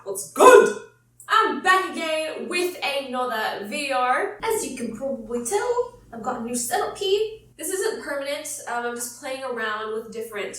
what's good? I'm back again with another video. As you can probably tell, I've got a new setup here. This isn't permanent, I'm just playing around with different,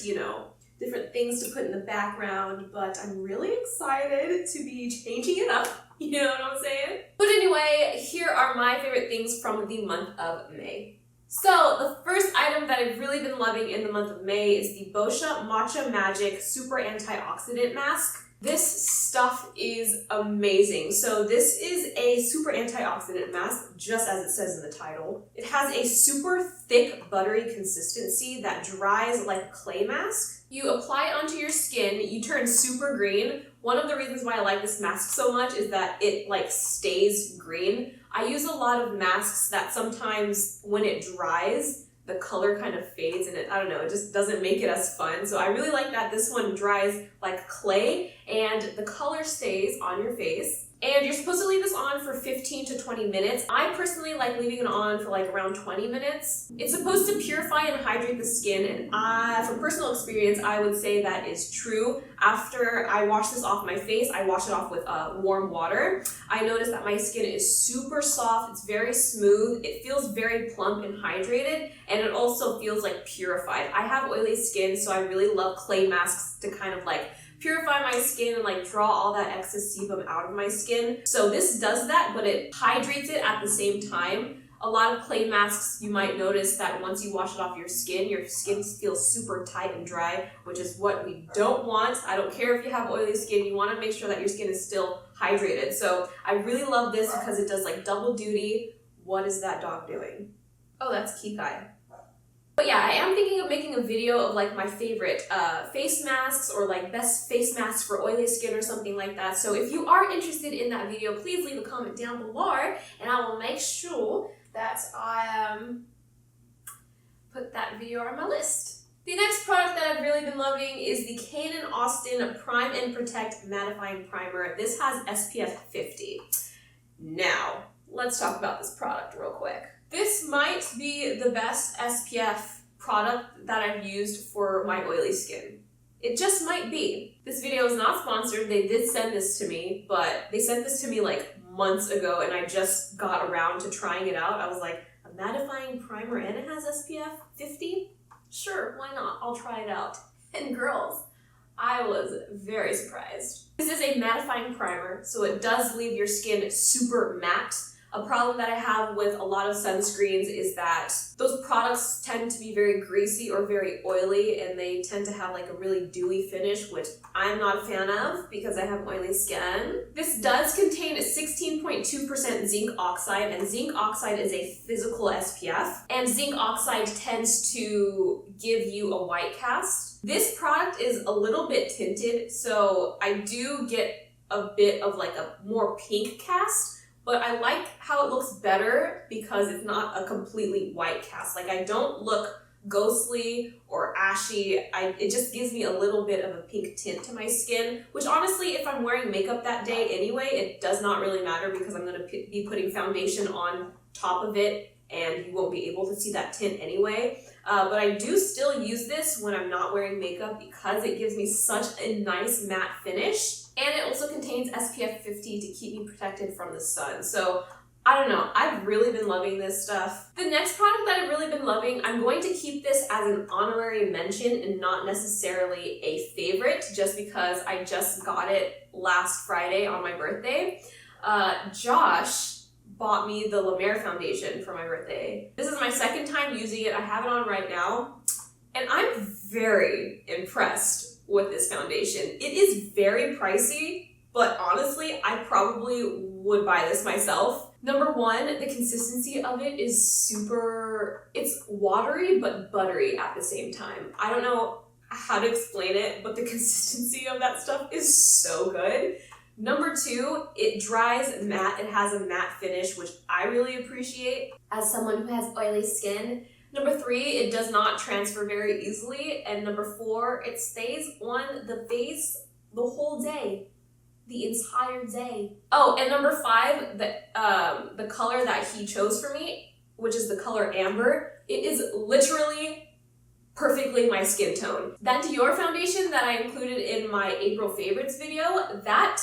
different things to put in the background, but I'm really excited to be changing it up, you know what I'm saying? But anyway, here are my favorite things from the month of May. So, the first item that I've really been loving in the month of May is the Boscia Matcha Magic Super-antioxidant Mask. This stuff is amazing. So this is a super antioxidant mask, just as it says in the title. It has a super thick, buttery consistency that dries like a clay mask. You apply it onto your skin, you turn super green. One of the reasons why I like this mask so much is that it stays green. I use a lot of masks that sometimes when it dries, the color kind of fades and it just doesn't make it as fun. So I really like that this one dries like clay and the color stays on your face. And you're supposed to leave this on for 15 to 20 minutes. I personally like leaving it on for around 20 minutes. It's supposed to purify and hydrate the skin, and from personal experience, I would say that is true. After I wash this off my face, I wash it off with warm water. I notice that my skin is super soft, it's very smooth, it feels very plump and hydrated, and it also feels purified. I have oily skin, so I really love clay masks to kind of purify my skin and draw all that excess sebum out of my skin. So this does that, but it hydrates it at the same time. A lot of clay masks, you might notice that once you wash it off your skin feels super tight and dry, which is what we don't want. I don't care if you have oily skin, you want to make sure that your skin is still hydrated. So I really love this because it does double duty. What is that dog doing? Oh, that's Kikai. But yeah, I am thinking of making a video of my favorite face masks or best face masks for oily skin or something like that. So if you are interested in that video, please leave a comment down below and I will make sure that I put that video on my list. The next product that I've really been loving is the Canon Austin Prime and Protect Mattifying Primer. This has SPF 50. Now, let's talk about this product real quick. This might be the best SPF product that I've used for my oily skin. It just might be. This video is not sponsored. They did send this to me, but they sent this to me months ago and I just got around to trying it out. I was like, a mattifying primer and it has SPF 50? Sure, why not? I'll try it out. And girls, I was very surprised. This is a mattifying primer, so it does leave your skin super matte. A problem that I have with a lot of sunscreens is that those products tend to be very greasy or very oily and they tend to have a really dewy finish, which I'm not a fan of because I have oily skin. This does contain a 16.2% zinc oxide, and zinc oxide is a physical SPF, and zinc oxide tends to give you a white cast. This product is a little bit tinted, so I do get a bit of a more pink cast. But I like how it looks better because it's not a completely white cast. I don't look ghostly or ashy. It just gives me a little bit of a pink tint to my skin, which honestly, if I'm wearing makeup that day anyway, it does not really matter because I'm going to be putting foundation on top of it and you won't be able to see that tint anyway. But I do still use this when I'm not wearing makeup because it gives me such a nice matte finish. And it also contains SPF 50 to keep me protected from the sun. So, I don't know, I've really been loving this stuff. The next product that I've really been loving, I'm going to keep this as an honorary mention and not necessarily a favorite, just because I just got it last Friday on my birthday. Josh bought me the La Mer foundation for my birthday. This is my second time using it. I have it on right now, and I'm very impressed with this foundation. It is very pricey, but honestly, I probably would buy this myself. Number one, the consistency of it is it's watery but buttery at the same time. I don't know how to explain it, but the consistency of that stuff is so good. Number two, it dries matte. It has a matte finish, which I really appreciate as someone who has oily skin. Number three, it does not transfer very easily. And number four, it stays on the face the whole day, the entire day. Oh, and number five, the color that he chose for me, which is the color amber, it is literally perfectly my skin tone. That Dior foundation that I included in my April favorites video, that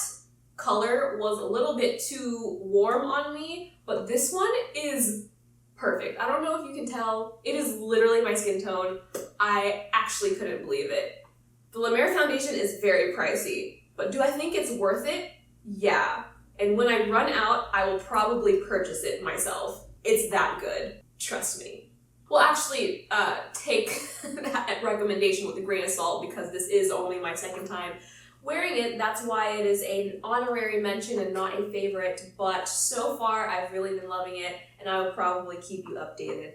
color was a little bit too warm on me, but this one is perfect. I don't know if you can tell, it is literally my skin tone. I actually couldn't believe it. The La Mer foundation is very pricey, but do I think it's worth it? Yeah. And when I run out, I will probably purchase it myself. It's that good. Trust me. Well, actually, take that recommendation with a grain of salt because this is only my second time wearing it. That's why it is an honorary mention and not a favorite, but so far I've really been loving it and I will probably keep you updated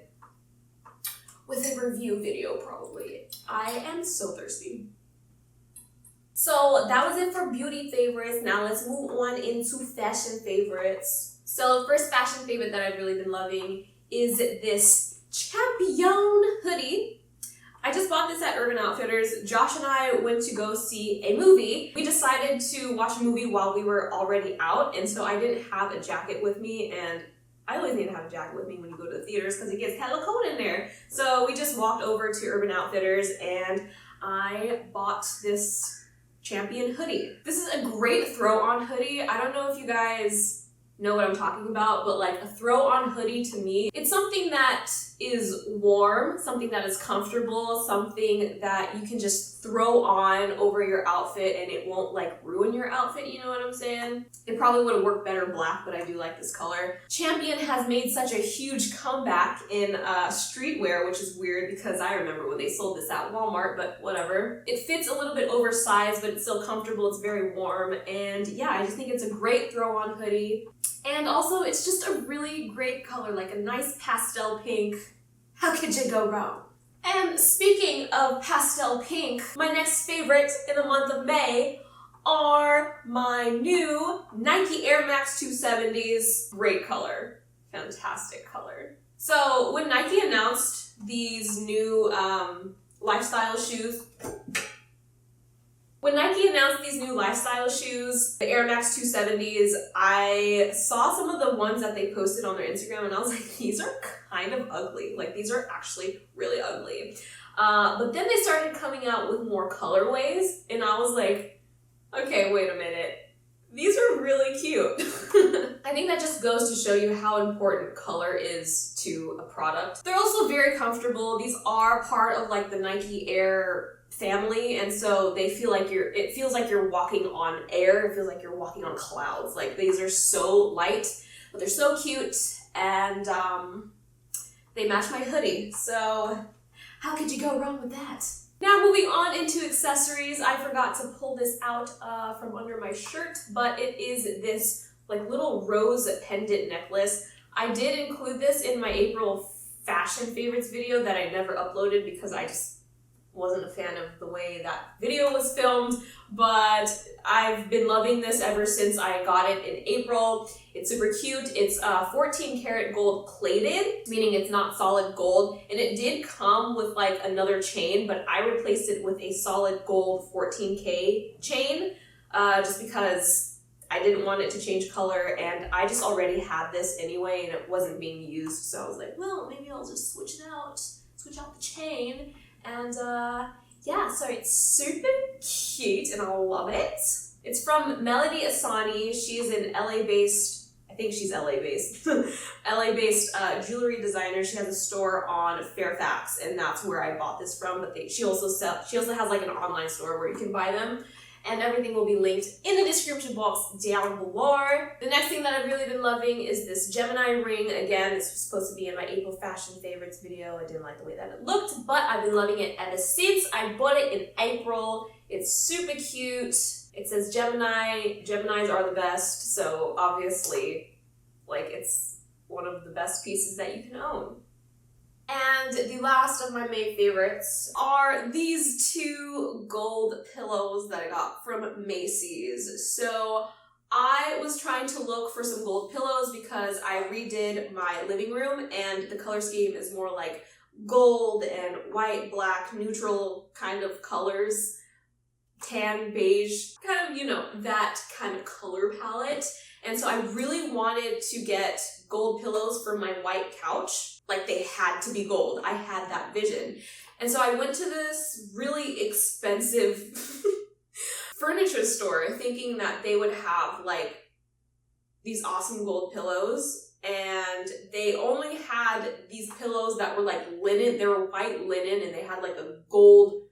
with a review video probably. I am so thirsty. So that was it for beauty favorites. Now let's move on into fashion favorites. So the first fashion favorite that I've really been loving is this Champion hoodie. I just bought this at Urban Outfitters. Josh and I went to go see a movie. We decided to watch a movie while we were already out, and so I didn't have a jacket with me, and I always need to have a jacket with me when you go to the theaters because it gets hella cold in there. So we just walked over to Urban Outfitters and I bought this Champion hoodie. This is a great throw-on hoodie. I don't know if you guys know what I'm talking about, but like a throw-on hoodie to me, it's something that is warm, something that is comfortable, something that you can just throw on over your outfit and it won't like ruin your outfit, you know what I'm saying? It probably would have worked better black, but I do like this color. Champion has made such a huge comeback in streetwear, which is weird because I remember when they sold this at Walmart, but whatever. It fits a little bit oversized, but it's still comfortable, it's very warm, and yeah, I just think it's a great throw-on hoodie. And also, it's just a really great color, like a nice pastel pink. How could you go wrong? And speaking of pastel pink, my next favorite in the month of May are my new Nike AirMax 270s. Great color. Fantastic color. So when Nike announced these new lifestyle shoes, the Air Max 270s, I saw some of the ones that they posted on their Instagram and I was like, these are kind of ugly. Like, these are actually really ugly. But then they started coming out with more colorways and I was like, okay, wait a minute. These are really cute. I think that just goes to show you how important color is to a product. They're also very comfortable. These are part of like the Nike Air family, and so they feel like it feels like you're walking on air. It feels like you're walking on clouds. Like, these are so light, but they're so cute, and they match my hoodie. So how could you go wrong with that? Now moving on into accessories, I forgot to pull this out from under my shirt, but it is this like little rose pendant necklace. I did include this in my April fashion favorites video that I never uploaded because I just wasn't a fan of the way that video was filmed, but I've been loving this ever since I got it in April. It's super cute. It's 14 karat gold plated, meaning it's not solid gold, and it did come with like another chain, but I replaced it with a solid gold 14K chain just because I didn't want it to change color, and I just already had this anyway and it wasn't being used, so I was like, well, maybe I'll just switch out the chain. And yeah, so it's super cute and I love it. It's from Melody Asani. She is an LA-based, I think she's LA-based, LA-based jewelry designer. She has a store on Fairfax, and that's where I bought this from. But she also has like an online store where you can buy them. And everything will be linked in the description box down below. The next thing that I've really been loving is this Gemini ring. Again, this was supposed to be in my April fashion favorites video. I didn't like the way that it looked, but I've been loving it ever since. I bought it in April. It's super cute. It says Gemini. Geminis are the best, so obviously, like, it's one of the best pieces that you can own. And the last of my May favorites are these two gold pillows that I got from Macy's. So I was trying to look for some gold pillows because I redid my living room and the color scheme is more like gold and white, black, neutral kind of colors, tan, beige, kind of, you know, that kind of color palette. And so I really wanted to get gold pillows for my white couch. Like, they had to be gold. I had that vision. And so I went to this really expensive furniture store thinking that they would have like these awesome gold pillows, and they only had these pillows that were like linen. They were white linen and they had like a gold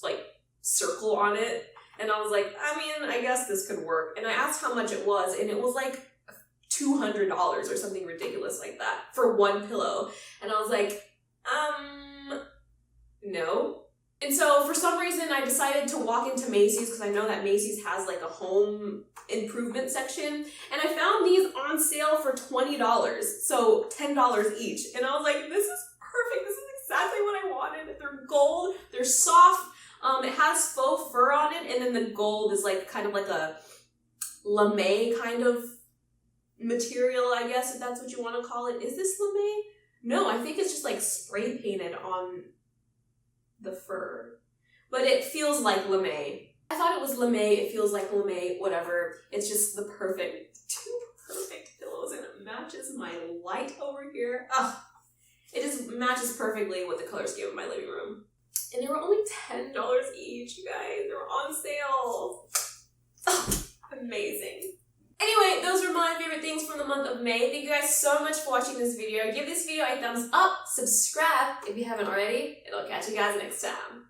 like circle on it. And I was like, I mean, I guess this could work. And I asked how much it was, and it was like $200 or something ridiculous like that for one pillow. And I was like, no. And so for some reason I decided to walk into Macy's, because I know that Macy's has like a home improvement section, and I found these on sale for $20, so $10 each. And I was like, this is perfect. This is exactly what I wanted. They're gold, they're soft, it has faux fur on it, and then the gold is like kind of like a lame kind of material, I guess, if that's what you want to call it. Is this lame? No, I think it's just like spray painted on the fur, but it feels like lame. I thought it was lame, it feels like lame, whatever. It's just the two perfect pillows, and it matches my light over here. Ugh, it just matches perfectly with the color scheme of my living room. And they were only $10 each, you guys. They were on sale. Oh, amazing. Anyway, those are my favorite things from the month of May. Thank you guys so much for watching this video. Give this video a thumbs up, subscribe if you haven't already, and I'll catch you guys next time.